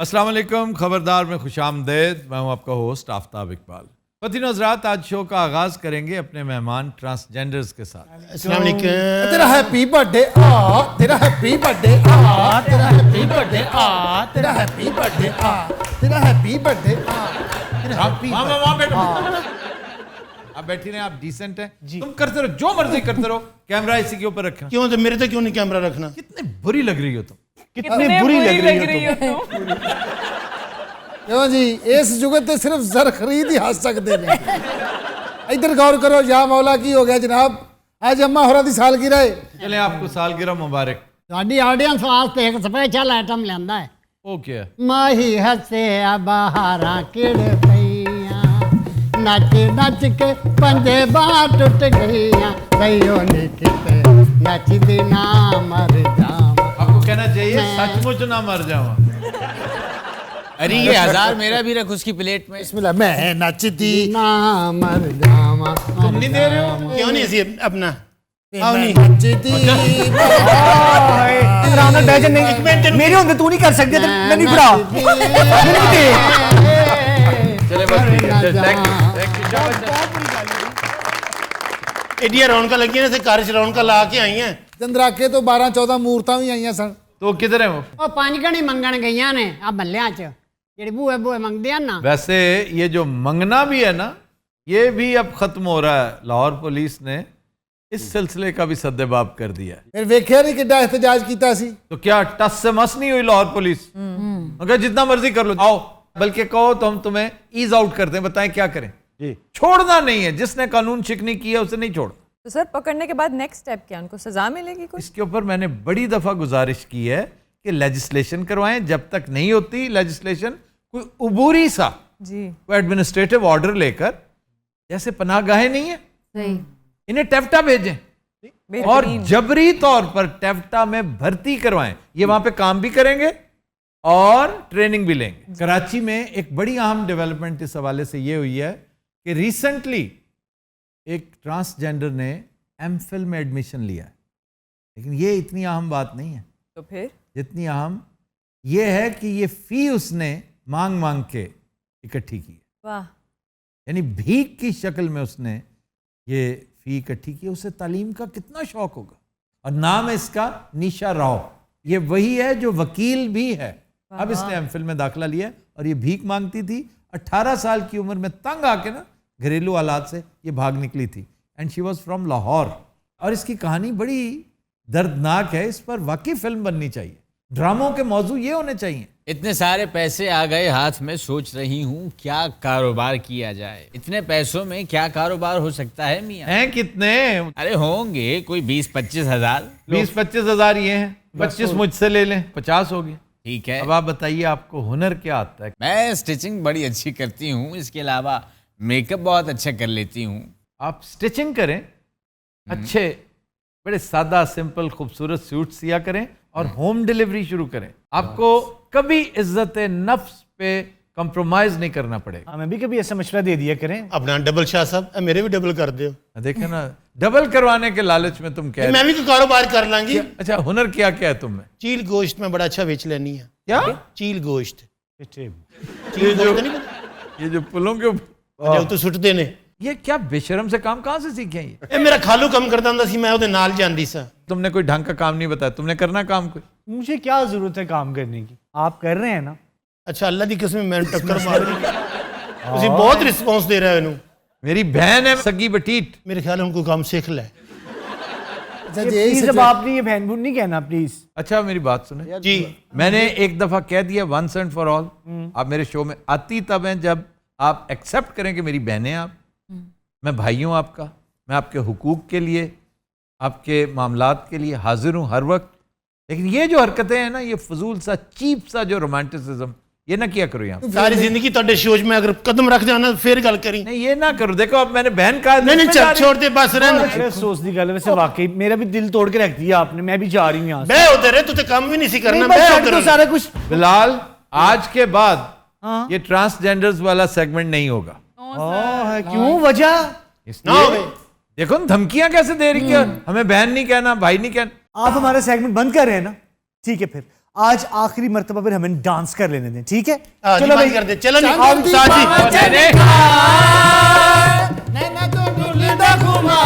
अस्सलाम वालेकुम, खबरदार में खुशामदेद। मैं हूं आपका होस्ट आफ्ताब इकबाल। ख़वातीन हज़रात, आज शो का आगाज़ करेंगे अपने मेहमान ट्रांसजेंडर्स के साथ। अस्सलाम वालेकुम। तेरा हैप्पी बर्थडे तेरा हैप्पी बर्थडे तेरा हैप्पी बर्थडे तेरा हैप्पी बर्थडे तेरा हैप्पी बर्थडे आप बैठी रहे, आप डिसेंट हैं, तुम करते रहो जो मर्जी करते रहो, कैमरा इसी के ऊपर रखना। क्यों तो मेरे तो क्यों नहीं कैमरा रखना? कितनी बुरी लग रही हो तुम, कितनी बुरी लग रही हो तुम। क्यों जी, इस जुगत ते सिर्फ जर खरीद ही हंस सकते हैं। इधर गौर करो, या मौला की हो गया जनाब, आज अम्मा होरा दी सालगिरह है। चले आपको सालगिरह मुबारक। ਤੁਹਾਡੀ ਆਡੀਅנס ਵਾਸਤੇ ਇੱਕ ਸਪੈਸ਼ਲ ਆਈਟਮ ਲਿਆਂਦਾ ਹੈ। ओ क्या ਮਾਹੀ ਹੱਸਿਆ ਬਹਾਰਾਂ ਕਿੜ ਪਈਆਂ, ਨੱਚ ਨੱਚ ਕੇ ਪੰਜੇ ਬਾਹ ਟੁੱਟ ਗਈਆਂ, ਗਈਓ ਨੀ ਕਿਤੇ ਨੱਚਦੀ ਨਾ ਮਰ ਜਾਵਾਂ। आपको कहना चाहिए सचमुच ना मर जावा। अरे ये हजार मेरा भी रख उसकी प्लेट में। बिस्मिल्लाह, मैं नचती ना मर जावां। तुम नहीं दे रहे हो? क्यों नहीं इसी अपना आओ मैं नहीं नचती इमरान बैजन नहीं, मेरे होंगे तू नहीं कर सकते, मैं नहीं भरा। चले बस ठीक है, थैंक यू शाबाश। एडिया रौनक लगी ने घर च रौनक ला के आई हैं। चंद्राके तो 12-14 मूर्तां भी आईयां सन। तो किधर है वो? ਉਹ ਪੰਜ ਗਣੀ ਮੰਗਣ ਗਈਆਂ ਨੇ ਆ ਮੱਲਿਆਂ 'ਚ, ਜਿਹੜੇ ਬੂਹੇ ਬੂਹੇ ਮੰਗਦੇ ਆ ਨਾ। वैसे ये जो मंगना भी है ना, ये भी अब खत्म हो रहा है। लाहौर पुलिस ने इस सिलसिले का भी सद्देबाब कर दिया है। फिर वेख्या नहीं किड्डा एहतजाज कीता सी। तो क्या टस से मस नहीं हुई लाहौर पुलिस? मगर जितना मर्जी कर लो, आओ, बल्कि कहो तो हम तुम्हें ईज आउट करते हैं, बताएं क्या करें। जी, छोड़ना नहीं है, जिसने कानून शिकनी की है उसे नहीं छोड़। तो सर पकड़ने के बाद नेक्स्ट स्टेप क्या, उनको सजा मिलेगी कुछ? इसके ऊपर मैंने बड़ी दफा गुजारिश की है कि लेजिस्लेशन करवाएं। जब तक नहीं होती लेजिस्लेशन, कोई उबूरी सा जी कोई एडमिनिस्ट्रेटिव ऑर्डर लेकर, जैसे पनाहगाहें नहीं है, सही, इन्हें टेफ्टा भेजें और जबरी तौर पर टेफ्टा में भर्ती करवाएं। ये वहां पे काम भी करेंगे और ट्रेनिंग भी लेंगे। कराची में एक बड़ी अहम डेवलपमेंट इस हवाले से ये हुई है कि रिसेंटली एक ट्रांसजेंडर ने एमफिल में एडमिशन लिया है। लेकिन ये इतनी अहम बात नहीं है, तो फिर जितनी अहम ये है कि ये फी उसने मांग मांग के इकट्ठी की है। वाह, यानी भीख की शक्ल में उसने ये फी इकट्ठी की। उसे तालीम का कितना शौक होगा। और नाम है इसका निशा राव। ये वही है जो वकील भी है। अब इसने एमफिल में दाखिला लिया है और ये भीख मांगती थी। 18 साल की उम्र में तंग आके ना, घरेलू हालात से ये भाग निकली थी। And she was from Lahore. और इसकी कहानी बड़ी दर्दनाक है। इस पर वाकई फिल्म बननी चाहिए। ड्रामों के मौजू ये होने चाहिए। इतने सारे पैसे आ गए हाथ में, सोच रही हूँ क्या कारोबार किया जाए। इतने पैसों में क्या कारोबार हो सकता है मियाँ? हैं कितने? अरे होंगे कोई 20-25 हजार। 20-25 हजार ये हैं, 25 मुझसे ले लें, 50 हो गए। ठीक है, अब आप बताइए, आपको हुनर क्या आता है? मैं स्टिचिंग बड़ी अच्छी करती हूँ, इसके अलावा मेकअप बहुत अच्छा कर लेती हूँ। आप स्टिचिंग करें, अच्छे बड़े सादा सिंपल खूबसूरत सूट सिया करें और होम डिलीवरी शुरू करें। आपको कभी इज्जत नफ्स पे कंप्रोमाइज नहीं करना पड़ेगा। हमें भी कभी ऐसा मशवरा दे दिया करें। अपना डबल शाह साहब, मेरे भी डबल कर दो। देखे ना, डबल करवाने के लालच में तुम कह मैं भी कोई कारोबार कर लांगी। अच्छा, हुनर क्या क्या है तुम में? चील गोश्त में बड़ा अच्छा बेच लेनी है। क्या? चील गोश्त। ये चील जो गोश्त नहीं पता? ये जो पुलों के जो तो सुटते ने। ये क्या बेशरम से काम कहाँ से सीखे ये? ए मेरा खालू कम करता ਹੁੰਦਾ ਸੀ, मैं ਉਹਦੇ ਨਾਲ ਜਾਂਦੀ ਸਾਂ। तुमने कोई ढंग का काम नहीं बताया, तुमने करना काम कोई। मुझे क्या जरूरत है काम करने की, आप कर रहे हैं ना। अच्छा, अल्लाह ਦੀ कसम मैं टक्कर मार रही ਤੁਸੀਂ ਬਹੁਤ ਰਿਸਪੌਂਸ ਦੇ ਰਹੇ ਹੋ ਇਹਨੂੰ। मेरी बहन है सगी बटीट। मेरे ख्याल उनको काम सीख ले। अच्छा जी, प्लीज अब आपने ये बहन बुन नहीं कहना प्लीज। अच्छा, मेरी बात सुने जी, मैंने एक दफा कह दिया वंस एंड फॉर ऑल। आप मेरे शो में आती तब हैं जब आप एक्सेप्ट करें कि मेरी बहनें आप, मैं भाई हूँ आपका, मैं आपके हुकूक के लिए, आपके मामलात के लिए हाजिर हूँ हर वक्त। लेकिन ये जो हरकतें हैं ना, ये फजूल सा चीप सा जो रोमांटिसिज्म, ये ना किया करो यहाँ। सारी जिंदगी ਤੁਹਾਡੇ ਸ਼ੋਜ में अगर कदम रख जाना फिर गल करी। नहीं, ये ना करो। देखो, अब मैंने बहन कहा नहीं नहीं, छोड़ दे बस रहना। अरे अफसोस की गल, वैसे वाकई मेरा भी दिल तोड़ के रख दिया आपने। मैं भी जा रही हूँ यहाँ से। बह उधर है, तू तो काम भी नहीं सी करना। नहीं, बस बह छोड़ दो उधर सारा कुछ। बिलाल, आज के बाद हाँ। ये ट्रांसजेंडर्स वाला सेगमेंट नहीं होगा। क्यों, वजह? ना होवे। देखो न धमकियां कैसे दे रही है, हमें बहन नहीं कहना, भाई नहीं कहना। आप हमारा सेगमेंट बंद कर रहे हैं ना, ठीक है फिर आज आखिरी मर्तबा पर हमें डांस कर लेने दें, ठीक है? चलो चलो भाई भाई कर दे, चलो नहीं चांद दी साथ ही। बाबा अरे, नैना तो डुली दा घुमा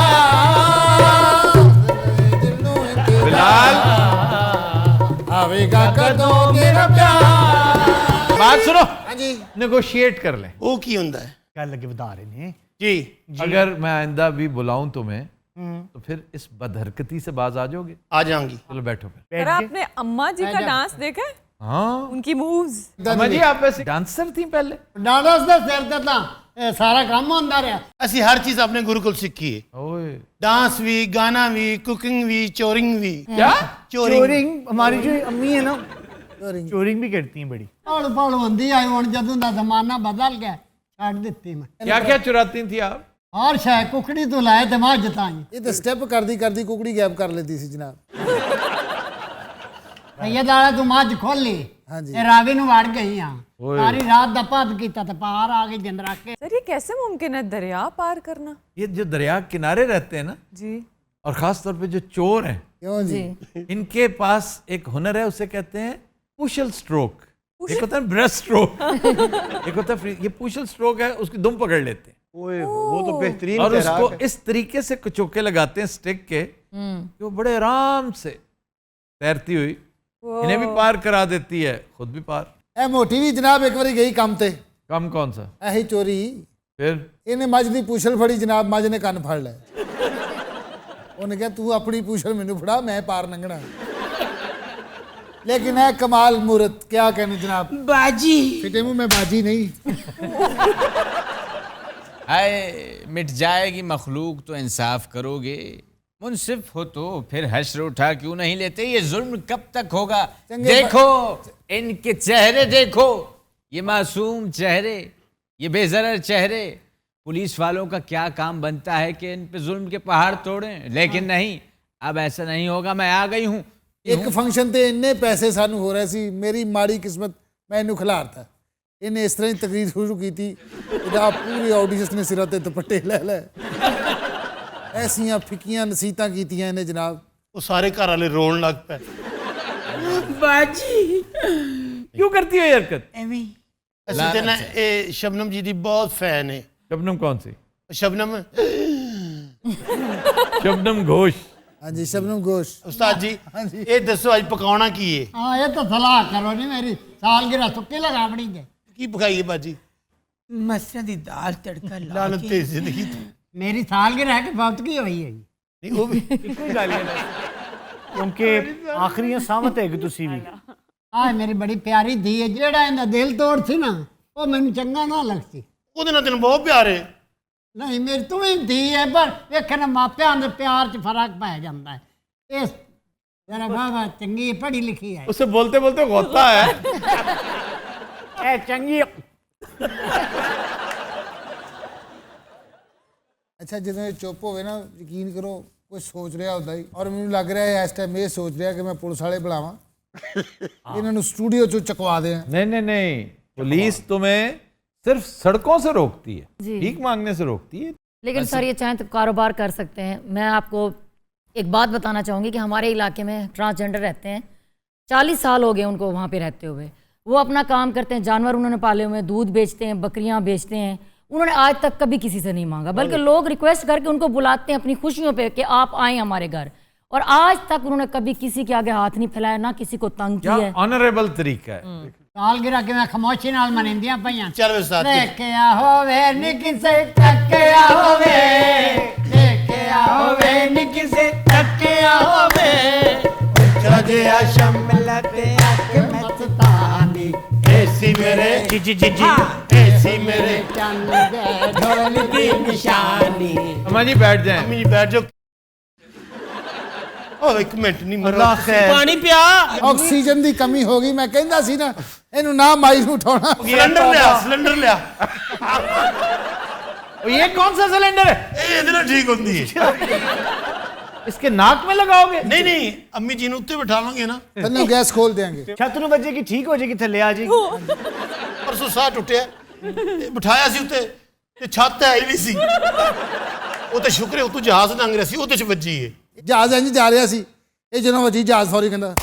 बिलाल आवेगा कदों मेरा प्यार। बात सुनो, हाँ जी नेगोशिएट कर लें। वो की ਹੁੰਦਾ है क्या लगे बता रहे हैं जी। अगर मैं आइंदा भी बुलाऊं तुम्हें तो फिर इस बदहरकती से बाज आ जाओगे। आ जाऊंगी। चलो बैठो फिर। बैठ अरे के? आपने अम्मा जी का डांस देखा है? हाँ उनकी मूव्स। अम्मा जी आप वैसे डांसर थी पहले? डांस दे सिर ते तां ਇਹ ਸਾਰਾ ਕੰਮ ਹੁੰਦਾ ਰਿਹਾ। ਅਸੀਂ हर चीज अपने गुरु को सीखी है। ओए डांस भी, गाना भी, कुकिंग भी, चोरिंग भी। क्या? चोरिंग हमारी जो अम्मी है ना चोरिंग भी करती हैं बड़ी। ਹੌਲ ਭੌਲ ਹੁੰਦੀ ਆਈ ਹੁਣ ਜਦੋਂ ਦਾ ਜ਼ਮਾਨਾ ਬਦਲ ਗਿਆ ਛੱਡ ਦਿੱਤੀ ਮੈਂ। क्या क्या चुराती थी आप? ਹਰ ਸ਼ੈ ਕੁਕੜੀ ਤੋਂ ਲਾਏ ਤੇ ਮੱਝ ਤਾਈਂ। ਇਹ ਤਾਂ ਸਟੈਪ ਕਰਦੀ ਕਰਦੀ ਕੁਕੜੀ ਗੈਪ ਕਰ ਲੈਂਦੀ ਸੀ ਜਨਾਬ। ਇਹ ਦਾਲਾ ਤੂੰ ਮੱਝ ਖੋਲੀ ਹਾਂਜੀ। ਇਹ ਰਾਵੀ ਨੂੰ ਵੜ ਗਈ ਆ ਓਏ। ਸਾਰੀ ਰਾਤ ਦਾ ਭੱਜ ਕੀਤਾ ਤੇ ਪਾਰ ਆ ਗਈ ਜਿੰਦ ਰੱਖ ਕੇ। सर ये कैसे मुमकिन है दरिया पार करना? ये जो दरिया के किनारे रहते हैं ना, जी और खास तौर पे जो चोर हैं, क्यों जी? इनके पास एक हुनर है, उसे कहते हैं पुशल स्ट्रोक। एक होता है ब्रेस्ट स्ट्रोक, एक होता है free- ये पुशल स्ट्रोक है, उसकी दुम पकड़ लेते हैं ओए वो तो बेहतरीन और तैराक उसको है। इस तरीके से कुचोके लगाते हैं स्टिक के कि वो बड़े आराम से तैरती हुई इन्हें भी पार करा देती है, खुद भी पार। ਇਹ ਮੋਟੀ ਵੀ ਜਨਾਬ ਇੱਕ ਵਾਰੀ ਗਈ ਕੰਮ ਤੇ कम कौन सा? ਇਹੀ ਚੋਰੀ फिर ਇਹਨੇ ਮੱਝ ਦੀ ਪੂਛਲ ਫੜੀ ਜਨਾਬ, ਮੱਝ ਨੇ ਕੰਨ ਫੜ ਲਏ। ਉਹਨੇ ਕਿਹਾ ਤੂੰ ਆਪਣੀ ਪੂਛਲ ਮੈਨੂੰ ਫੜਾ, ਮੈਂ ਪਾਰ ਲੰਘਣਾ। लेकिन है कमाल मूर्त, क्या कहने जनाब। बाजी फिटे मुंह में बाजी नहीं। हाय मिट जाएगी मखलूक तो इंसाफ करोगे, मुनसिफ हो तो फिर हश्र उठा क्यों नहीं लेते, ये जुल्म कब तक होगा। देखो इनके चेहरे देखो, ये मासूम चेहरे, ये बेजरर चेहरे। पुलिस वालों का क्या काम बनता है कि इन पे जुल्म के पहाड़ तोड़ें, लेकिन नहीं, अब ऐसा नहीं होगा। मैं आ गई हूँ। एक फंक्शन ते इन्ने पैसे सानू हो रहे सी, मेरी माड़ी किस्मत मैं इन्हू खिलारता। इन्हें इस तरह ही तकरीर शुरू की थी, पूरी ऑडियंस ने सिरा ते दुपट्टे ले ले ऐसियां फिकियां नसीहतां कीतियां इन्हें जनाब। वो सारे घर वाले रोन लग पे। बाजी क्यों करती है ये हरकत? ਅਸੀਂ ਤੇ ਨਾ ਇਹ ਸ਼ਬਨਮ ਜੀ ਦੀ ਬਹੁਤ ਫੈਨ ਹੈ। शबनम कौन सी? शबनम शबनम घोष। हाँ जी शबनम घोष। ਉਸਤਾਦ ਜੀ ਇਹ ਦੱਸੋ ਅੱਜ ਪਕਾਉਣਾ ਕੀ ਹੈ? हाँ ये तो सलाह करो नहीं मेरी सालगिरह सुक्की लगा बड़ी दे। ਕੀ ਪਕਾਈਏ ਬਾਜੀ? मसर दी दाल तड़का ला ਲਾਨਤ ਤੇ ਜ਼ਿੰਦਗੀ ਤੋਂ। मेरी सालगिरह की बहुत की हुई है। ਨਹੀਂ ਉਹ ਵੀ कोई गल नहीं क्योंकि आखिरी सामत है कि तुसी भी आ मेरी बड़ी प्यारी धी है, जेड़ा इनका दिल तोड़ सी ना वो मैनू चंगा ना लगती। ਉਹਦੇ ਨਾਲ ਤੈਨੂੰ ਬਹੁਤ ਪਿਆਰ ਹੈ। नहीं मेरी तू ही धी है, पर वेखना मापियां दे प्यार च फर्क पै जांदा है। इस जरा बाबा चंगी पढ़ी लिखी है। उससे बोलते बोलते होता है। ए चंगी अच्छा ਜਦੋਂ ਚੁੱਪ ਹੋਵੇ ਨਾ ਯਕੀਨ ਕਰੋ ਕੁਝ ਸੋਚ ਰਿਹਾ ਹੁੰਦਾ ਹੀ, ਔਰ ਮੈਨੂੰ ਲੱਗ ਰਿਹਾ ਹੈ ਇਸ ਟਾਈਮ ਇਹ ਸੋਚ ਰਿਹਾ ਕਿ ਮੈਂ ਪੁਲਿਸ ਵਾਲੇ ਬੁਲਾਵਾਂ, ਇਹਨਾਂ ਨੂੰ स्टूडियो ਚੋਂ ਚਕਵਾ दें। नहीं नहीं नहीं, पुलिस तुम्हें सिर्फ सड़कों से रोकती है, जी। भीख मांगने से रोकती है। लेकिन सर ये चाहें तो कारोबार कर सकते हैं। मैं आपको एक बात बताना चाहूँगी कि हमारे इलाके में ट्रांसजेंडर रहते हैं, 40 साल हो गए उनको वहाँ पे रहते हुए। वो अपना काम करते हैं, जानवर उन्होंने पाले हुए हैं, दूध बेचते हैं, बकरियाँ बेचते हैं। उन्होंने आज तक कभी किसी से नहीं मांगा, बल्कि लोग रिक्वेस्ट करके उनको बुलाते हैं अपनी खुशियों पे कि आप आएँ हमारे घर, और आज तक उन्होंने कभी किसी के आगे हाथ नहीं फैलाया, ना किसी को तंग क्या किया है। ऑनरेबल तरीका है। सालगिरह के मैं खामोशी नाल मनिंदियां पईयां। ਚੱਲ ਵੇ ਉਸਤਾਦ ਜੀ। लेके होवे निकी से टकिया होवे, लेके होवे निकी से टकिया होवे, ਜਜਿਆ मिलते आके मस्तानी ਐਸੀ ਮੇਰੇ जी जी जी जी ਐਸੀ ਮੇਰੇ चंद दे ढोल की निशानी। अम्मा जी बैठ जाएं। ਮੰਮੀ ਜੀ ਬੈਠ ਜਾਓ। ਉਹ ਇੱਕ ਮਿੰਟ ਨਹੀਂ ਮਰੋ। अल्लाह खैर। ਪਾਣੀ ਪਿਆ। ਆਕਸੀਜਨ ਦੀ ਕਮੀ ਹੋ ਗਈ, ਮੈਂ ਕਹਿੰਦਾ ਸੀ ਨਾ ਇਹਨੂੰ ਨਾ ਮਾਈ ਨੂੰ ਉਠਾਉਣਾ। ਸਿਲੰਡਰ ਲਿਆ, ਸਿਲੰਡਰ ਲਿਆ। ये कौन सा सिलेंडर है? ਇਹ ਇਹਦੇ ਨਾਲ ਠੀਕ ਹੁੰਦੀ ਹੈ। इसके नाक में लगाओगे? ਨਹੀਂ ਨਹੀਂ ਅੰਮੀ ਜੀ ਨੂੰ ਉੱਤੇ ਬਿਠਾਵਾਂਗੇ ਨਾ। थल्लों गैस खोल देंगे। छत नु बजे की ठीक हो जाएगी थले आ जाएगी। ਪਰਸੋਂ ਸਾਹ ਟੁੱਟਿਆ ਤੇ ਬਿਠਾਇਆ ਸੀ ਉੱਤੇ ਤੇ ਛੱਤ ਹੈ ਹੀ ਨਹੀਂ ਸੀ। ਉਹ ਤੇ ਸ਼ੁਕਰ ਹੈ ਉਹ ਤੋਂ ਜਹਾਜ਼ ਲੰਘ ਰਿਹਾ ਸੀ, ਉਹਦੇ ਚ ਵੱਜੀ ਹੈ। ਜਹਾਜ਼ ਇੰਜ ਜਾ ਰਿਹਾ ਸੀ, ਇਹ ਜਦੋਂ ਵੱਜੀ ਜਹਾਜ਼ ਫੌਰੀ ਕਹਿੰਦਾ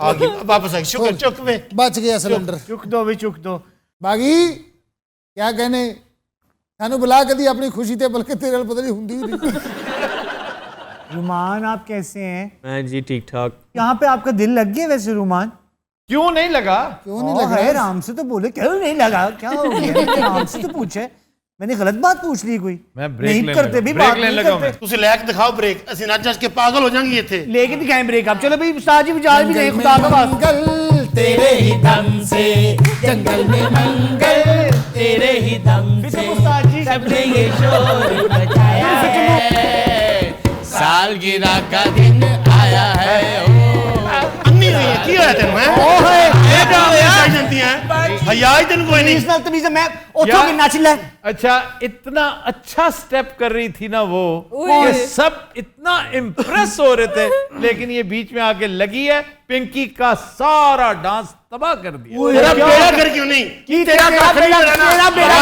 आ गई वापस आई शुक्र चुक वे बच गया सिलेंडर चुक दो भी चुक दो बागी क्या कहने सानू बुला कदी अपनी खुशी ते बल्कि तेरे नाल पता नहीं हुंदी ही नहीं रुमान आप कैसे हैं? मैं जी ठीक ठाक। यहाँ पे आपका दिल लग गया वैसे रुमान? क्यों नहीं लगा? क्यों नहीं लग रहा है? आराम से तो बोले क्यों नहीं लगा, क्या हो गया? आराम से तो पूछे, मैंने गलत बात पूछ ली कोई? मैं ब्रेक नहीं करते भी ब्रेक बात लेने नहीं लगा करते। तुझे लैक दिखाओ ब्रेक असि ना जज के पागल हो जाएंगे थे लेके दिखाएं ब्रेक आप। चलो भाई उस्ताद जी विचार भी नहीं खुदा का वास्ता। मंगल तेरे ही दम से जंगल में मंगल तेरे ही दम से उस्ताद जी सबने ये शोर मचाया है, सालगिरह का दिन आया है। अन्नी हुई है की होया तेन है ए जा जानती है हया ही तेन कोई नहीं तमीज मैं उठो के नाच ले। अच्छा इतना अच्छा स्टेप कर रही थी ना वो ओए। कि सब इतना इम्प्रेस हो रहे थे, लेकिन ये बीच में आके लगी है, पिंकी का सारा डांस तबाह कर दिया। तेरा बेड़ा कर क्यों नहीं की तेरा बेड़ा तेरा बेड़ा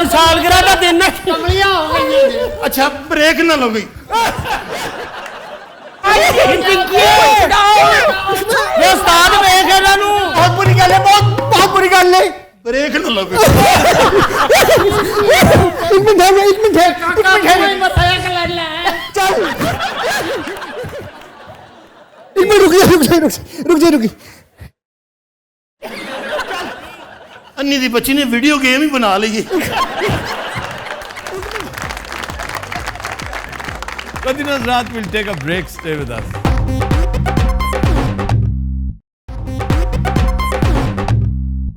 सालगिरह का दिन है। कमलियां हो गई हैं अच्छा ब्रेक ना लो गई ये उस्ताद वेख इन्हां नू बहुत बुरी गल है, बहुत बुरी गल है। ब्रेक ना लो गई एक मिनट है, एक मिनट है, बताया कर ले चल एक मिनट रुक जा। अन्नी दी बच्ची ने वीडियो गेम ही बना ली है Within Hazrat will take a break. Stay with us.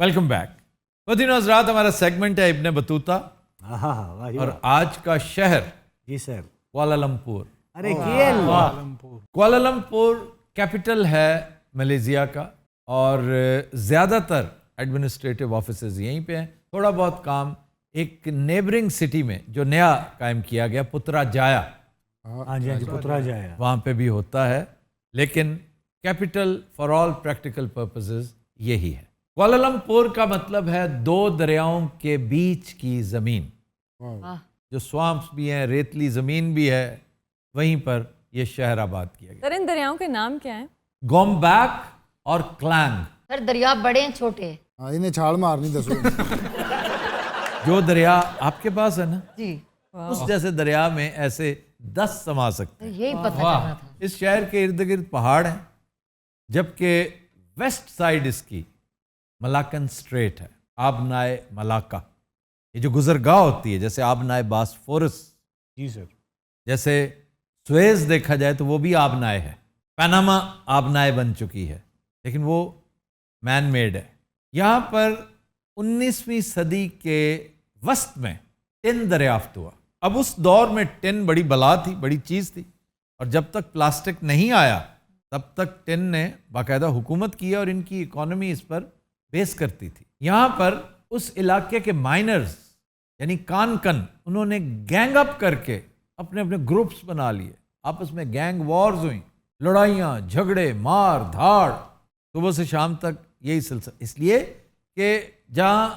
Welcome back. Within Hazrat हमारा सेगमेंट है इब्न बतूता और आज का शहर जी सर। कुआलालंपुर। अरे केएल कुआलालंपुर कैपिटल है मलेशिया का और ज़्यादातर एडमिनिस्ट्रेटिव ऑफिसेज यहीं पे हैं। थोड़ा बहुत काम एक नेबरिंग सिटी में जो नया कायम किया गया पुत्राजाया, हाँ जी पुत्रा जाया वहाँ पे भी होता है, लेकिन capital for all practical purposes यही है। कुआलालंपुर का मतलब है दो दरियाओं के बीच की ज़मीन, जो स्वाम्प्स भी हैं, रेतली ज़मीन भी है, वहीं पर यह शहर आबाद किया गया। सर इन दरियाओं के नाम क्या हैं? गोम्बैक और क्लैंग। सर दरिया बड़े हैं छोटे हैं? हाँ इन्हें छाल मारनी दसो जो दरिया आपके पास है ना जी उस जैसे दरिया में ऐसे 10 समा सकते हैं। यही पता करना था। इस शहर के इर्द गिर्द पहाड़ हैं, जबकि वेस्ट साइड इसकी मलाकन स्ट्रेट है, आबनाए मलाका। ये जो गुजरगाह होती है, जैसे आबनाए बासफोरस, जी सर, जैसे सुएज देखा जाए तो वो भी आबनाए है, पनामा आबनाए बन चुकी है, लेकिन वो मैन मेड है। यहाँ पर 19वीं सदी के वस्त में टिन दरियाफ्त हुआ। अब उस दौर में टिन बड़ी बला थी, बड़ी चीज़ थी, और जब तक प्लास्टिक नहीं आया तब तक टिन ने बाकायदा हुकूमत की और इनकी इकॉनमी इस पर बेस करती थी। यहाँ पर उस इलाके के माइनर्स यानी कानकन, उन्होंने गैंग अप करके अपने अपने ग्रुप्स बना लिए, आपस में गैंग वॉर्स हुई, लड़ाइयाँ, झगड़े, मार धाड़, सुबह से शाम तक यही सिलसिला। इसलिए कि जहाँ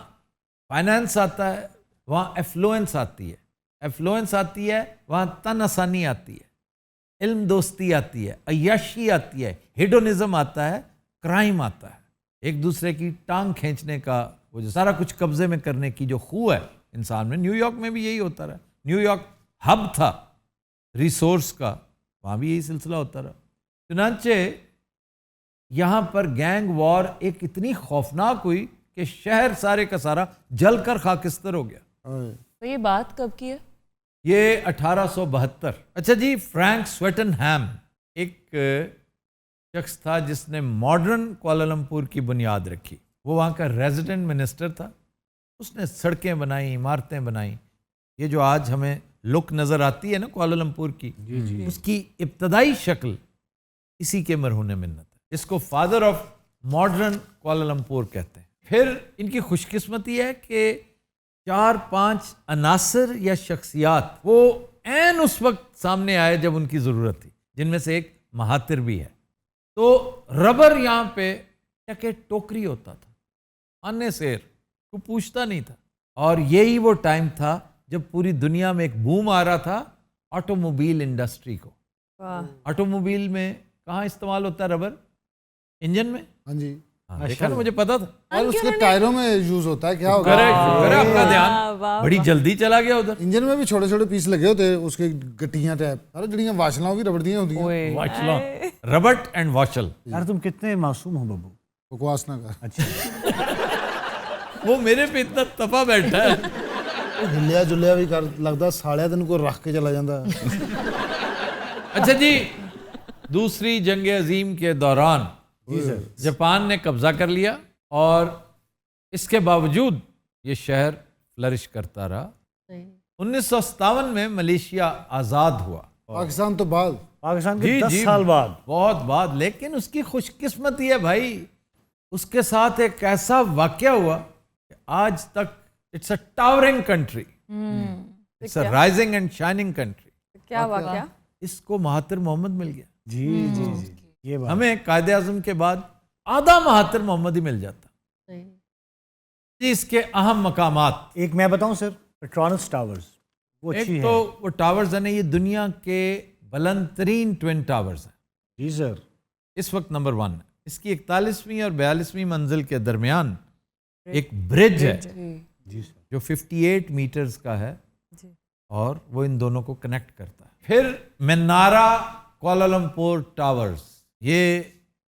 फाइनेंस आता है वहाँ एफ्लुएंस आती है, एफ्लुएंस आती है वहाँ तन आसानी आती है, इल्म दोस्ती आती है, अय्याशी आती है, हेडोनिज्म आता है, क्राइम आता है, एक दूसरे की टांग खींचने का वो जो सारा कुछ कब्जे में करने की जो खू है इंसान में। न्यूयॉर्क में भी यही होता रहा, न्यूयॉर्क हब था रिसोर्स का, वहाँ भी यही सिलसिला होता रहा। चुनांचे यहाँ पर गैंग वॉर एक इतनी खौफनाक हुई कि शहर सारे का सारा जलकर खाकिस्तर हो गया। तो ये बात कब की है? ये 1872। अच्छा जी, फ्रैंक स्वेटनहैम एक शख्स था जिसने मॉडर्न कुआलालंपुर की बुनियाद रखी। वो वहाँ का रेजिडेंट मिनिस्टर था। उसने सड़कें बनाई, इमारतें बनाई। ये जो आज हमें लुक नज़र आती है ना कुआलालंपुर की, उसकी इब्तदाई शक्ल इसी के मरहून मिन्नत है। इसको फादर ऑफ मॉडर्न कुआलालंपुर कहते हैं। फिर इनकी खुशकिस्मती है कि 4-5 अनासर या शख्सियात वो ऐन उस वक्त सामने आए जब उनकी ज़रूरत थी, जिनमें से एक महातिर भी है। तो रबर यहाँ पे टके टोकरी होता था, अन्य शेर को पूछता नहीं था। और यही वो टाइम था जब पूरी दुनिया में एक बूम आ रहा था ऑटोमोबाइल इंडस्ट्री को। वाह। ऑटोमोबाइल में कहाँ इस्तेमाल होता है रबर? इंजन में। हाँ जी। हाँ, देखा ना, मुझे पता था। और उसके टायरों में यूज होता है, क्या होगा? करे आपका ध्यान, वाह, बड़ी जल्दी चला गया उधर। इंजन में भी छोटे छोटे पीस लगे होते हैं, उसके गट्टियां टाइप, सारे जड़ियां वाशलां भी रबड़ दी होती हैं। ओए। वाशल, रबट एंड वाशल। यार तुम कितने मासूम हो बब्बू। बकवास ना कर। अच्छा। वो मेरे पे इतना तपा बैठा है। हिलिया जुलिया भी कर लगता सालिया दिन को रख के चला जाता है। अच्छा जी, दूसरी जंग अजीम के दौरान जापान ने कब्जा कर लिया और इसके बावजूद ये शहर फ्लरिश करता रहा। 1957 में मलेशिया आज़ाद हुआ। पाकिस्तान तो बाद, पाकिस्तान के 10 साल बाद, बहुत बाद। लेकिन उसकी खुशकिस्मती है भाई, उसके साथ एक ऐसा वाकया हुआ कि आज तक it's a towering country, it's a rising and shining country. क्या वाकया? इसको महातिर मोहम्मद मिल गया। जी जी जी, ये बात। हमें कायदे आज़म के बाद आधा महातिर मोहम्मद ही मिल जाता। जी, इसके अहम मकामात एक मैं बताऊं सर, पेट्रोनस टावर्स, वो अच्छी एक है। तो वो टावर्स है ना, ये दुनिया के बुलंद तरीन ट्विन टावर्स हैं। जी सर। इस वक्त नंबर 1 है। इसकी 41वीं और 42वीं मंजिल के दरमियान एक ब्रिज है जी सर। जो 58 मीटर्स का है और वो इन दोनों को कनेक्ट करता है। फिर मेनारा कोलालमपुर टावर्स, ये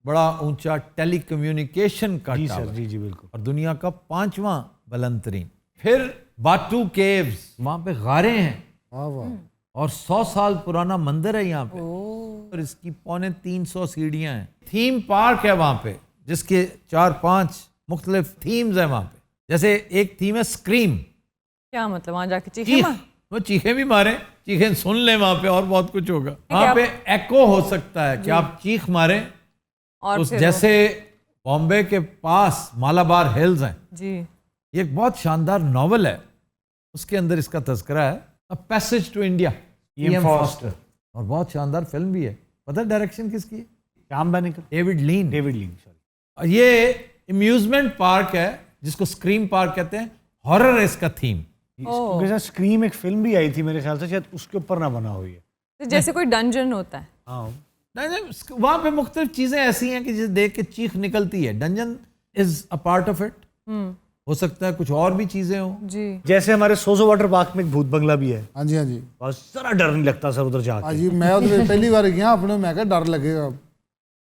बड़ा ऊंचा टेलीकम्युनिकेशन का जी टावर सर, जी जी बिल्कुल। और दुनिया का 5वां बुलंद तरीन। फिर बाटू केव्स, वहां पे गारें हैं वाह वाह। और 100 साल पुराना मंदिर है यहाँ पे और इसकी 350 सीढ़ियाँ हैं। थीम पार्क है वहाँ पे जिसके 4-5 मुख्तलिफ थीम्स हैं वहाँ पे। जैसे एक थीम है स्क्रीम, क्या मतलब? वहां जाके चीखे चीख, मार? वो चीखें भी मारें, चीखें सुन लें वहाँ पे, और बहुत कुछ होगा वहाँ पे। एको हो सकता है कि आप चीख मारें और उस फिर जैसे बॉम्बे के पास मालाबार हिल्स हैं। जी। ये एक बहुत शानदार नॉवल है, उसके अंदर इसका तज़किरा है, a passage to India, E.M. Forster. और बहुत शानदार फिल्म भी है। पता है डायरेक्शन किसकी है? श्याम बेनेगल, डेविड लीन। डेविड लीन, सॉरी। और ये अम्यूजमेंट पार्क है जिसको स्क्रीम पार्क कहते हैं। हॉरर है इसका थीम। इसके साथ स्क्रीम एक फिल्म भी आई थी मेरे ख्याल से, शायद उसके ऊपर ना बना हुई है। तो जैसे कोई डंजन होता है। हाँ, नहीं, वहाँ पे मुख्तलिफ चीज़ें ऐसी हैं कि जिसे देख के चीख निकलती है। Dungeon is a part of it. हो सकता है कुछ और भी चीज़ें हों। जी। जैसे हमारे सोजो वाटर पार्क में एक भूत बंगला भी है। हाँ जी हाँ जी। बस जरा डर नहीं लगता सर उधर जाके। हाँ जी, मैं उधर पहली बार गया अपने, मैं क्या डर लगेगा,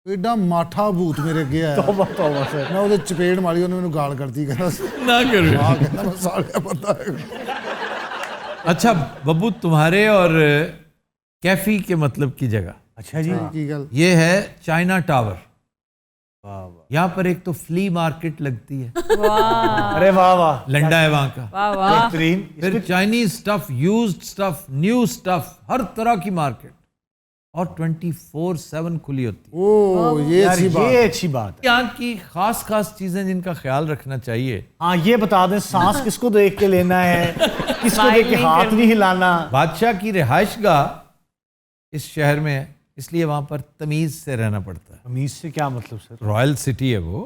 एडा माठा भूत मेरे गया है। तौबा तौबा सर। मैं उधर चपेट मारी, उन्होंने मैंने गाल करती, कहना ना करो। हाँ, कहना मैं सालिया बंदा है। अच्छा बब्बू, तुम्हारे और कैफी के मतलब की जगह अच्छा जी। की गल। ये है चाइना टावर। वाह वाह। यहाँ पर एक तो फ्ली मार्केट लगती है, वाह अरे वाह वाह, लंडा है वहाँ का। वाह वाह। बेहतरीन। फिर Chinese stuff, used stuff, new stuff, हर तरह की मार्केट और 24/7 खुली होती है। ओ ये यार अच्छी बात। ये अच्छी बात है। यहाँ की खास खास चीजें जिनका ख्याल रखना चाहिए। हाँ, ये बता दें, सांस किसको देख के लेना है, किसको देख के हाथ नहीं हिलाना। बादशाह की रिहाइशगाह इस शहर में है, इसलिए वहां पर तमीज से रहना पड़ता है। तमीज से क्या मतलब सर? रॉयल सिटी है वो,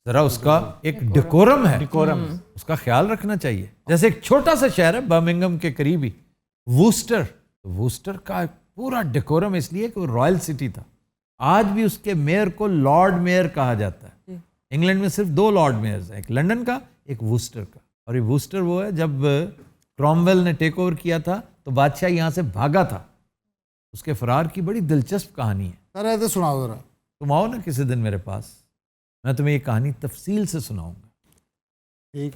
जरा उसका एक डेकोरम है, डेकोरम। उसका ख्याल रखना चाहिए। जैसे एक छोटा सा शहर है बर्मिंघम के करीब ही, वूस्टर। तो वूस्टर का पूरा डेकोरम इसलिए कि वो रॉयल सिटी था। आज भी उसके मेयर को लॉर्ड मेयर कहा जाता है। इंग्लैंड में सिर्फ 2 लॉर्ड मेयर्स हैं, एक लंदन का, एक वूस्टर का। और ये वूस्टर वो है, जब क्रॉमवेल ने टेक ओवर किया था तो बादशाह यहाँ से भागा था। उसके फरार की बड़ी दिलचस्प कहानी है। सर ऐसे सुनाओ जरा। तुम आओ ना किसी दिन मेरे पास, मैं तुम्हें ये कहानी तफसील से सुनाऊंगा। ठीक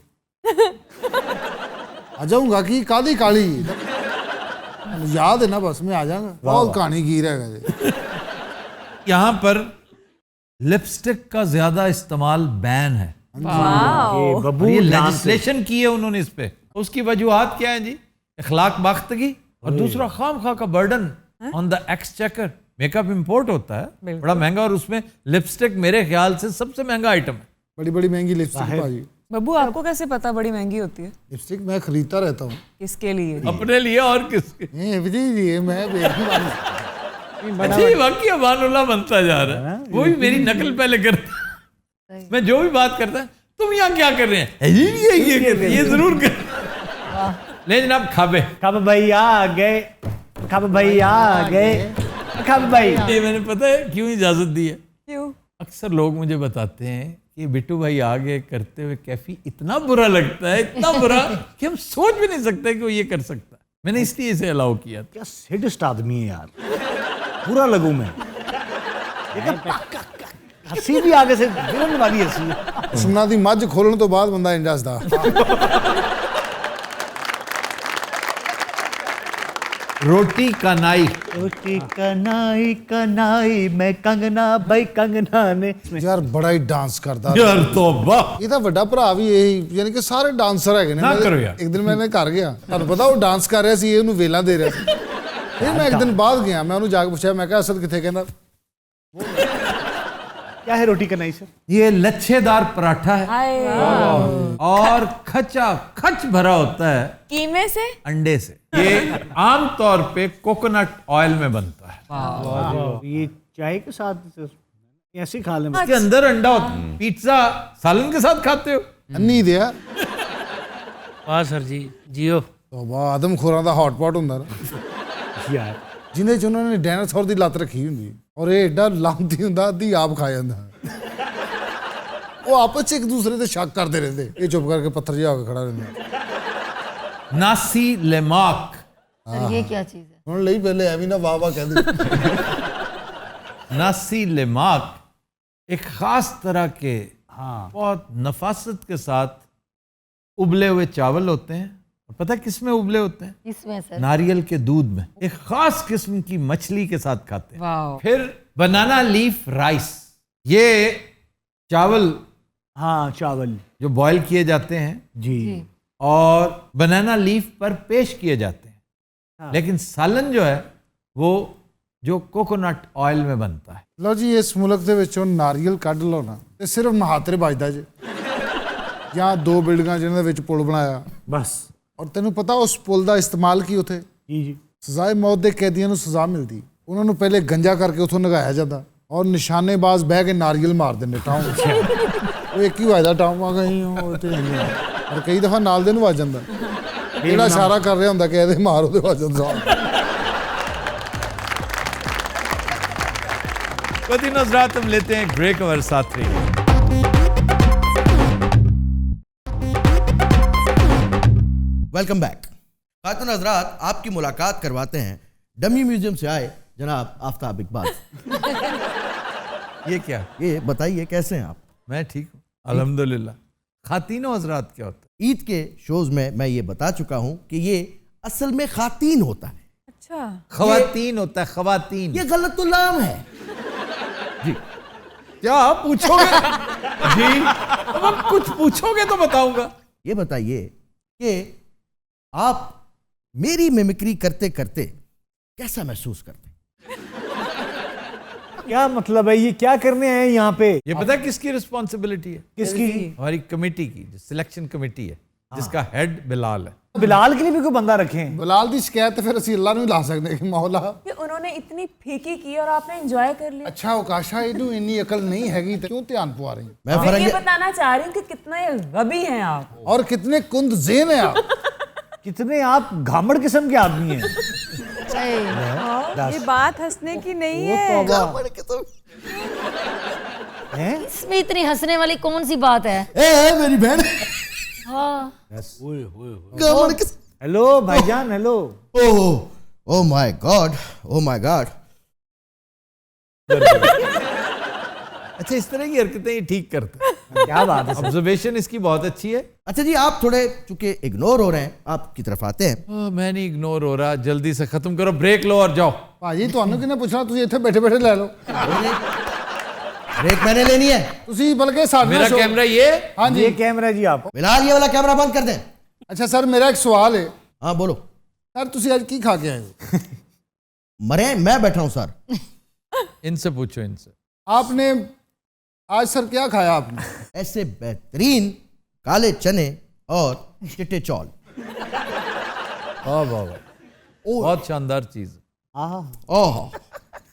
आ जाऊंगा कि काली काली याद है ना, बस मैं आ जाऊंगा। बहुत कहानी की रहेगा। यहाँ पर लिपस्टिक का ज्यादा इस्तेमाल बैन है। ये बब्बू और ये ध्यान से। लेजिस्लेशन की है उन्होंने इस पे। उसकी वजूहात क्या है जी? इखलाक बाख्तगी और दूसरा खाम का burden on the exchequer. Makeup import होता है बड़ा महंगा, और उसमें लिपस्टिक मेरे ख्याल से सबसे महंगा आइटम है। बड़ी बड़ी महंगी लिपस्टिक भाजी। बब्बू आपको कैसे पता बड़ी महंगी होती है? लिपस्टिक मैं खरीदता रहता हूँ। किसके लिए? अपने लिए और किसके? जी मैं बेचने वाली। अच्छा, ये वाकई अमानुल्लाह बनता जा रहा है। वो भी मेरी नकल पहले करता है। मैं जो भी बात करता है, तुम यहाँ क्या कर रहे हैं, ये जरूर कर। ले जनाब खाबे। कब भैया आ गए, कब भैया आ गए, कब भाई। ये मैंने पता है क्यों इजाजत दी है? क्यों? अक्सर लोग मुझे बताते हैं कि बिट्टू भाई आगे करते हुए कैफी इतना बुरा लगता है, इतना बुरा कि हम सोच भी नहीं सकते कि वो ये कर सकता है। मैंने इसलिए इसे अलाउ किया था। क्या सेडिस्ट आदमी है यार, बुरा लगूं मैं। हंसी भी आगे से विलन वाली हंसी। सुना दी मझ खोलने तो बाद बंदा इंज हसदा। रोटी कनाई। रोटी कनाई कनाई मैं कंगना भाई कंगना ने। यार बड़ा ही डांस करदा। यार तौबा। ਇਹਦਾ ਵੱਡਾ ਭਰਾ ਵੀ ਇਹੀ ਯਾਨੀ ਕਿ ਸਾਰੇ ਡਾਂਸਰ ਹੈਗੇ ਨੇ। ਨਾ ਕਰੋ ਯਾਰ। ਇੱਕ ਦਿਨ ਮੈਂ ਘਰ ਗਿਆ, ਤੁਹਾਨੂੰ ਪਤਾ ਉਹ ਡਾਂਸ ਕਰ ਰਿਹਾ ਸੀ, ਇਹ ਉਹਨੂੰ ਵੇਲਾਂ ਦੇ ਰਿਹਾ ਸੀ। ਫਿਰ ਮੈਂ ਇੱਕ ਦਿਨ ਬਾਅਦ ਗਿਆ, ਮੈਂ ਉਹਨੂੰ ਜਾ ਕੇ ਪੁੱਛਿਆ, ਮੈਂ ਕਿਹਾ ਅਸਦ ਕਿੱਥੇ? ਕਹਿੰਦਾ क्या है रोटी कनाई सर? ये लच्छेदार पराठा है और खचा खच भरा होता है कीमे से, अंडे से। ये आम तौर पे कोकोनट ऑयल में बनता है। ये चाय के साथ ऐसे खा लें। इसके अंदर अंडा होता है। पिज्जा सालन के साथ खाते हो? ਅੰਨੀ ਦਿਆ हाँ सर जी जियो। ਤੋਬਾ ਆਦਮਖੋਰਾਂ ਦਾ ਹੌਟਪੌਟ ਹੁੰਦਾ ਨਾ, यार ਜਿਹਦੇ ਚ ਉਹਨਾਂ ਨੇ ਡਾਇਨਾਸੌਰ ਦੀ ਲੱਤ ਰੱਖੀ ਹੁੰਦੀ ਔਰ ਇਹ ਐਡਾ ਲਾਂਤੀ ਹੁੰਦਾ, ਅੱਧੀ ਆਪ ਖਾ ਜਾਂਦਾ। ਉਹ ਆਪਸ ਚ ਇੱਕ ਦੂਸਰੇ ਤੇ ਸ਼ੱਕ ਕਰਦੇ ਰਹਿੰਦੇ, ਇਹ ਚੁੱਪ ਕਰਕੇ ਪੱਥਰ ਜਿਹਾ ਹੋ ਕੇ ਖੜਾ ਰਹਿੰਦਾ। नासी लेमाक। सर ये क्या चीज़ है? ਹੁਣ ਲਈ ਪਹਿਲੇ ਐਵੇਂ ਨਾ ਵਾਹ ਵਾਹ ਕਹਿੰਦੇ। नासी लेमाक एक खास तरह के बहुत नफासत के साथ उबले हुए चावल होते हैं। और पता है किस में उबले होते हैं? इसमें सर नारियल के दूध में। एक खास किस्म की मछली के साथ खाते हैं। वाह। फिर बनाना लीफ राइस। ये चावल हाँ चावल जो बॉईल किए जाते हैं जी और बनाना लीफ पर पेश किए जाते हैं। लेकिन सालन जो है वो जो कोकोनट ऑयल में बनता है। ਲਓ ਜੀ, ਇਸ ਮੁਲਕ ਦੇ ਵਿੱਚੋਂ ਨਾਰੀਅਲ ਕੱਢ ਲਓ ਨਾ ਤੇ ਸਿਰਫ ਮਹਾਤਰੇ ਵੱਜਦਾ ਜੇ, ਜਾਂ ਦੋ ਬਿਲਡਿੰਗਾਂ ਜਿਹਨਾਂ ਦੇ ਵਿੱਚ ਪੁਲ ਬਣਾਇਆ। बस ਔਰ ਤੈਨੂੰ ਪਤਾ ਉਸ ਪੁਲ ਦਾ ਇਸਤੇਮਾਲ ਕੀ ਉੱਥੇ? जी जी ਸਜ਼ਾਏ ਮੌਤ ਦੇ ਕੈਦੀਆਂ ਨੂੰ ਸਜ਼ਾ ਮਿਲਦੀ, ਉਹਨਾਂ ਨੂੰ ਪਹਿਲੇ ਗੰਜਾ ਕਰਕੇ ਉੱਥੋਂ ਨਗਾਇਆ ਜਾਂਦਾ ਔਰ ਨਿਸ਼ਾਨੇਬਾਜ਼ ਬਹਿ ਕੇ ਨਾਰੀਅਲ ਮਾਰ ਦਿੰਦੇ ਟਾਉਂ। ਉਹ ਇੱਕ ਹੀ ਵੱਜਦਾ ਟਾਉਂ ਆ ਗਈ ਉਹ ਤੇ ਔਰ ਕਈ ਦਫਾ ਨਾਲ ਦੇ ਨੂੰ ਵੱਜ ਜਾਂਦਾ, ਜਿਹੜਾ ਇਸ਼ਾਰਾ ਕਰ ਰਿਹਾ ਹੁੰਦਾ ਕਿ ਇਹਦੇ ਮਾਰ ਉਹਦੇ ਵੱਜ ਜਾਂਦਾ। ख़वातीन हज़रात, हम लेते हैं ब्रेक और साथ रहिए। Welcome back. ख़वातीन हज़रात, आपकी मुलाकात करवाते हैं डमी म्यूजियम से आए जनाब आफ्ताब इकबाल। ये क्या? ये बताइए कैसे हैं आप? मैं ठीक हूँ अल्हम्दुलिल्लाह। ख़वातीन हज़रात क्या होता है? ईद के शोज में मैं ये बता चुका हूँ कि ये असल में खातीन होता है। अच्छा, ख़वातीन होता है, ख़वातीन। ये गलत तो नाम है। क्या पूछोगे? जी, अब आप कुछ पूछोगे तो बताऊंगा। ये बताइए कि आप मेरी मिमिक्री करते करते कैसा महसूस करते हैं? क्या मतलब है? ये क्या करने आए यहाँ पे? ये पता है किसकी रिस्पॉन्सिबिलिटी है? किसकी? हमारी कमेटी की, जो सिलेक्शन कमेटी है, जिसका हेड बिलाल है। बिलाल के लिए भी कोई बंदा रखें। ਬਿਲਾਲ ਦੀ ਸ਼ਿਕਾਇਤ ਫਿਰ ਅਸੀਂ ਅੱਲਾ ਨੂੰ ਹੀ ਲਾ ਸਕਦੇ ਕਿ ਮੌਲਾ। कि उन्होंने इतनी फीकी की और आपने एंजॉय कर लिया। ਅੱਛਾ ਔਕਾਸ਼ਾ, ਇਹਨੂੰ ਇੰਨੀ ਅਕਲ ਨਹੀਂ ਹੈਗੀ ਤੇ ਕਿਉਂ ਧਿਆਨ ਪਵਾ ਰਹੀ? मैं मैं ये फरंगे बताना चाह रही हूँ कि कितने गबी हैं आप। और कितने कुंद ज़ेन है आप। कितने आप घामड़ किस्म के आदमी हैं। ये बात हंसने की नहीं है। हैं? इसमें इतनी हंसने वाली कौन सी बात है? ए मेरी बहन। हाँ हेलो भाईजान, hello. Oh my God, oh my God. अच्छा, इस तरह की हरकतें ये ठीक करते हैं। क्या बात है? ऑब्जर्वेशन इसकी बहुत अच्छी है। अच्छा जी, आप थोड़े चूंकि इग्नोर हो रहे हैं, आपकी तरफ आते हैं। मैं नहीं इग्नोर हो रहा, जल्दी से खत्म करो, ब्रेक लो और जाओ। ਭਾਜੀ ਤੁਹਾਨੂੰ ਕਿਹਨੇ ਪੁੱਛਣਾ, ਤੁਸੀਂ ਇੱਥੇ ਬੈਠੇ ਬੈਠੇ ਲੈ ਲਓ। ब्रेक मैंने लेनी है। ਤੁਸੀਂ ਬਲਕਿ ਸਾਡੇ मेरा ਨਾਲ show- कैमरा ये। हाँ जी। ये कैमरा जी आप। फिलहाल ये वाला कैमरा बंद कर दें। ਅੱਛਾ ਸਰ, ਮੇਰਾ ਇੱਕ ਸਵਾਲ ਹੈ। हाँ बोलो। ਸਰ ਤੁਸੀਂ ਅੱਜ ਕੀ ਖਾ ਕੇ ਆਏ ਹੋ? मरे मैं बैठा हूं सर। इनसे पूछो, इनसे। आपने आज सर क्या खाया आपने? ऐसे बेहतरीन काले चने और चिट्टे चौल। वाह वाह वाह, बहुत शानदार चीज है। ओह,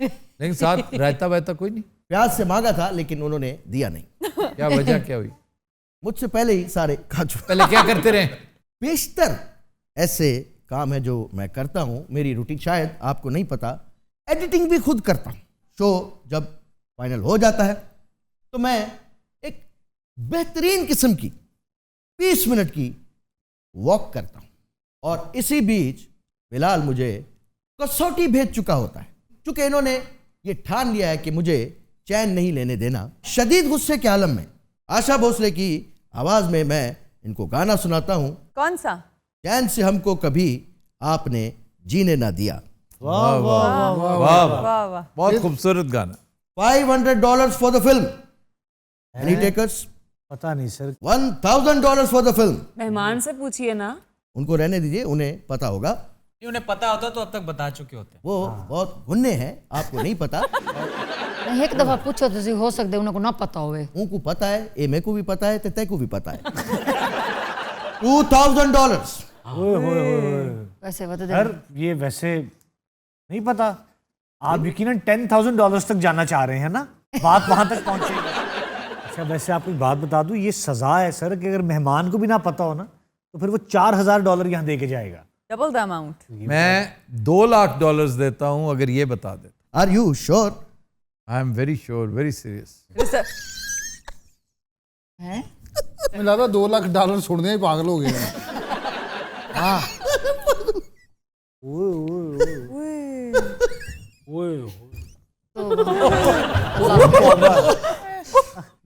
लेकिन साथ रायता वायता कोई नहीं? प्याज से मांगा था लेकिन उन्होंने दिया नहीं। क्या वजह क्या हुई? मुझसे पहले ही सारे खा चुके। पहले क्या करते रहे? बेशतर ऐसे काम है जो मैं करता हूँ, मेरी रूटीन शायद आपको नहीं पता, एडिटिंग भी खुद करता हूँ। शो जब फाइनल हो जाता है तो मैं एक बेहतरीन किस्म की 20 मिनट की वॉक करता हूँ, और इसी बीच बिलाल मुझे कसौटी भेज चुका होता है। चूंकि इन्होंने ये ठान लिया है कि मुझे चैन नहीं लेने देना, शदीद गुस्से के आलम में आशा भोसले की आवाज में मैं इनको गाना सुनाता हूँ। कौन सा? चैन से हमको कभी आपने जीने ना दिया। वाह वाह वाह वाह वाह, बहुत खूबसूरत गाना। $500 for the film. Any takers? पता नहीं सर। $1,000 for the film. मेहमान से पूछिए ना। उनको रहने दीजिए, उन्हें पता होगा। उन्हें पता होता तो अब तक बता चुके होते। वो बहुत गुन्ने हैं, आपको नहीं पता। एक दफा पूछो तो हो सकते उनको ना पता होवे। उनको पता है, ए मेरे को भी पता है, ते को भी पता है। $2,000। वैसे बता दे सर ये वैसे नहीं पता, आप यकीनन $10,000 तक जाना चाह रहे हैं ना, बात वहां तक पहुंचेगी। अच्छा वैसे आपको एक बात बता दूं, ये सजा है सर कि अगर मेहमान को भी ना पता हो ना तो फिर वो $4,000 यहाँ दे के जाएगा। Double the amount. मैं $2 लाख देता हूं अगर ये बता दे। Are you sure? I am very sure, very serious. हैं? मुझे लगा $2 लाख छोड़ने ही पागल हो गए हैं। हाँ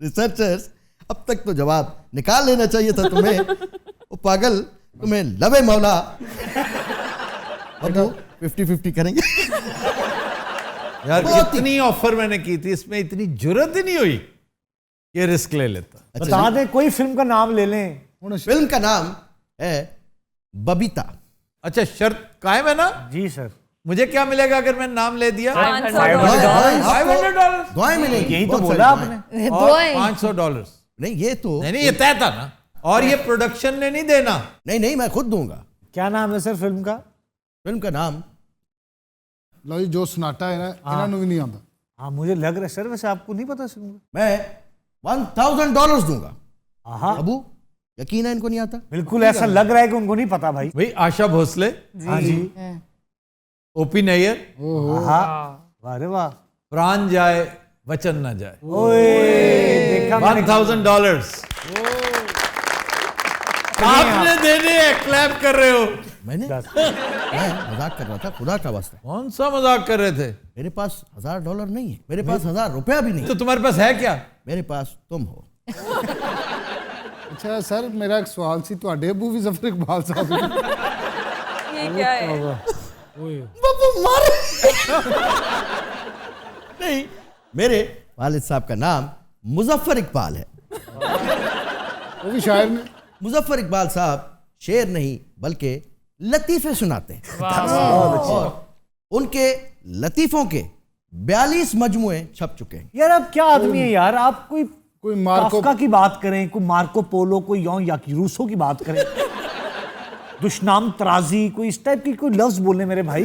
रिसर्चर्स, अब तक तो जवाब निकाल लेना चाहिए था तुम्हें। वो पागल, तुम्हें लवे मौला। अब 50-50 करेंगे। यार कितनी ऑफर मैंने की थी, इसमें इतनी जुर्रत ही नहीं हुई ये रिस्क ले लेता। बता दें कोई फिल्म का नाम ले लें। फिल्म का नाम है बबीता। अच्छा शर्त कायम है ना? जी सर। मुझे क्या मिलेगा अगर मैं नाम ले दिया? $500 दुआएं मिलेंगी। यही तो बोला आपने। $500 नहीं, ये तो नहीं, ये तय था ना। और ये प्रोडक्शन ने नहीं देना। नहीं, मैं खुद दूंगा। क्या नाम है सर फिल्म का? फिल्म का नाम लो जी, जो सनाटा है ना इन्होंने भी नहीं आता। हाँ मुझे लग रहा है सर, वैसे आपको नहीं पता फिल्म का? मैं $1,000 दूंगा। हाँ अबू यकीन है इनको नहीं आता? बिल्कुल ऐसा लग रहा है कि उनको नहीं पता भाई। भाई आशा भोसले, हाँ जी, ओपी नैयर, वाह वाह, प्राण जाए वचन ना जाए। देखा $1,000 आपने देने हैं, क्लैप कर रहे हो। मैं मजाक कर रहा था, खुदा का वास्ता। कौन सा मजाक कर रहे थे? मेरे पास $1,000 नहीं है, मेरे पास $1,000 भी नहीं। तो तुम्हारे पास है क्या? मेरे पास तुम हो। अच्छा सर, मेरा एक सवाल सी, ਤੁਹਾਡੇ अबू भी ज़फर इकबाल साहब। ये क्या है? बाबू मारे। नहीं, मेरे वालिद साहब का नाम मुजफ्फर इकबाल है। वो भी शायर ने। मुजफ्फर इकबाल साहब शेर नहीं बल्कि लतीफे सुनाते हैं। और उनके लतीफों के 42 मजमुए छप चुके हैं। यार आप क्या आदमी है यार, आप कोई मार्को काफका की बात करें, कोई मार्को पोलो, कोई यौन या रूसो की बात करें, दुश्नाम तराजी, कोई इस टाइप की कोई लफ्ज बोलने मेरे भाई।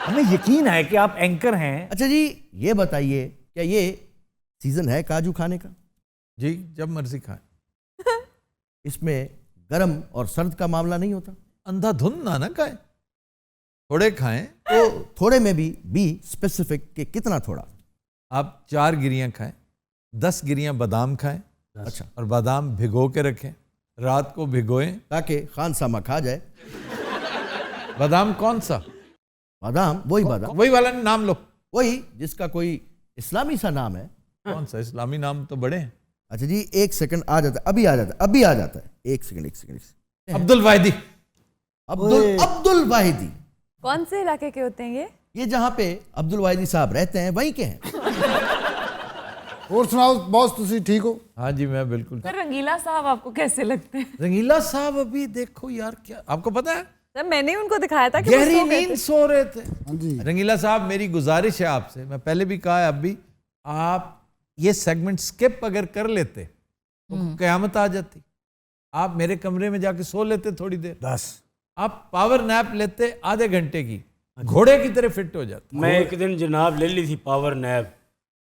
हमें यकीन है कि आप एंकर हैं। अच्छा जी, ये बताइए क्या ये सीजन है काजू खाने का? जी, जब मर्जी खाएं। इसमें गर्म और सर्द का मामला नहीं होता? अंधाधुंध ना खाएं, थोड़े खाएं। तो थोड़े में भी बी स्पेसिफिक कि कितना थोड़ा? आप 4 गिरियां खाएं, 10 गिरियां बादाम खाएं। अच्छा। और बादाम भिगो के रखें, रात को भिगोएं ताकि खान सामा खा जाए। बादाम कौन सा? बादाम वही बादाम, वही वाला नाम लो, वही जिसका कोई इस्लामी सा नाम है। कौन सा? इस्लामी नाम तो बड़े हैं। अच्छा जी, 1 सेकंड आ जाता है, अभी आ जाता है। 1 सेकंड। अब्दुल वाहिदी। अब्दुल वाहिदी। कौन से इलाके के होते हैं ये जहां पे अब्दुल वाहिदी साहब रहते हैं वहीं के हैं। और सुनाओ बॉस, तुसी ठीक हो? हाँ जी, मैं बिल्कुल। सर रंगीला साहब आपको कैसे लगते हैं? रंगीला साहब अभी देखो यार, क्या आपको पता है, सर मैंने उनको दिखाया था कि गहरी नींद सो रहे थे। हाँ जी। रंगीला साहब, मेरी गुजारिश है आपसे, मैं पहले भी कहा है अब भी, आप ये सेगमेंट स्किप अगर कर लेते तो कयामत आ जाती। आप मेरे कमरे में जाके सो लेते थोड़ी देर, बस आप पावर नैप लेते आधे घंटे की, घोड़े की तरह फिट हो जाते। मैं एक दिन जनाब ले ली थी पावर नैप,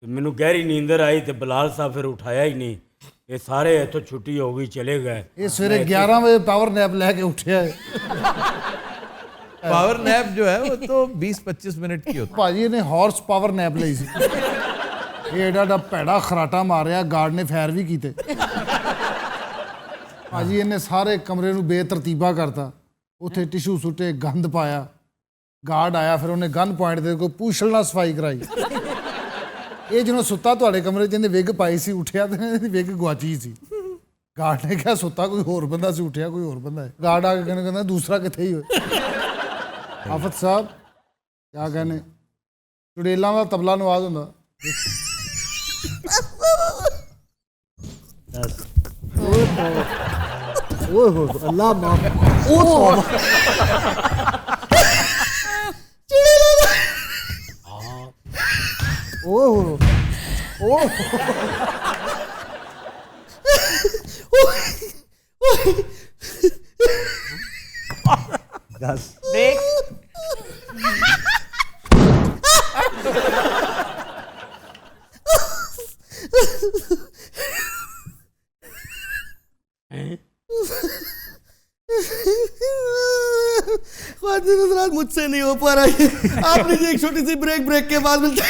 तो मैनू गहरी नींदर आई तो बिलाल साहब फिर उठाया ही नहीं, ये सारे तो छुट्टी हो गई चले गए ਇਹ ਸਵੇਰੇ 11 ਵਜੇ ਪਾਵਰ ਨੈਪ ਲੈ ਕੇ ਉੱਠਿਆ ਹੈ पावर नैप जो है वो तो 20-25 मिनट की होती ਭਾਜੀ ਇਹਨੇ ਹਾਰਸ ਪਾਵਰ ਨੈਪ ਲਈ ਸੀ ਇਹ ਏਡਾ ਭੈੜਾ ਖਰਾਟਾ ਮਾਰਿਆ ਗਾਰਡ ਨੇ ਫਾਇਰ ਵੀ ਕੀਤੇ ਭਾਜੀ ਇਹਨੇ ਸਾਰੇ ਕਮਰੇ ਨੂੰ ਬੇਤਰਤੀਬਾ ਕਰਤਾ ਉੱਥੇ ਟਿਸ਼ੂ ਸੁੱਟੇ ਗੰਦ ਪਾਇਆ ਗਾਰਡ ਆਇਆ ਫਿਰ ਉਹਨੇ ਗਨ ਪੁਆਇੰਟ ਦੇ ਕੋਈ ਪੂਛਲ ਨਾਲ ਸਫਾਈ ਕਰਾਈ ਇਹ ਜਦੋਂ ਸੁੱਤਾ ਤੁਹਾਡੇ ਕਮਰੇ 'ਚ ਇਹਨੇ ਵਿਗ ਪਾਈ ਸੀ ਉੱਠਿਆ ਤੇ ਇਹਦੀ ਵਿਗ ਗੁਆਚੀ ਸੀ ਗਾਰਡ ਨੇ ਕਿਹਾ ਸੁੱਤਾ ਕੋਈ ਹੋਰ ਬੰਦਾ ਸੀ ਉੱਠਿਆ ਕੋਈ ਹੋਰ ਬੰਦਾ ਹੈ ਗਾਰਡ ਆ ਕੇ ਕਹਿੰਦਾ ਦੂਸਰਾ ਕਿੱਥੇ ਹੀ ਹੋਏ ਆਫਤ ਸਾਹਿਬ ਕਿਆ ਕਹਿੰਦੇ ਚੁੜੇਲਾਂ ਦਾ ਤਬਲਾ ਨਵਾਜ਼ ਹੁੰਦਾ ओए हो अल्लाह माफ ओ तौबा ओए हो ओ दस ख्वातीन हज़रात, मुझसे नहीं हो पा रहा है। आप लीजिए एक छोटी सी ब्रेक के बाद मिलते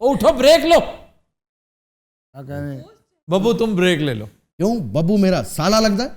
उठो ब्रेक लो क्या कहने बब्बू तुम ब्रेक ले लो क्यों? बब्बू मेरा साला लगता है?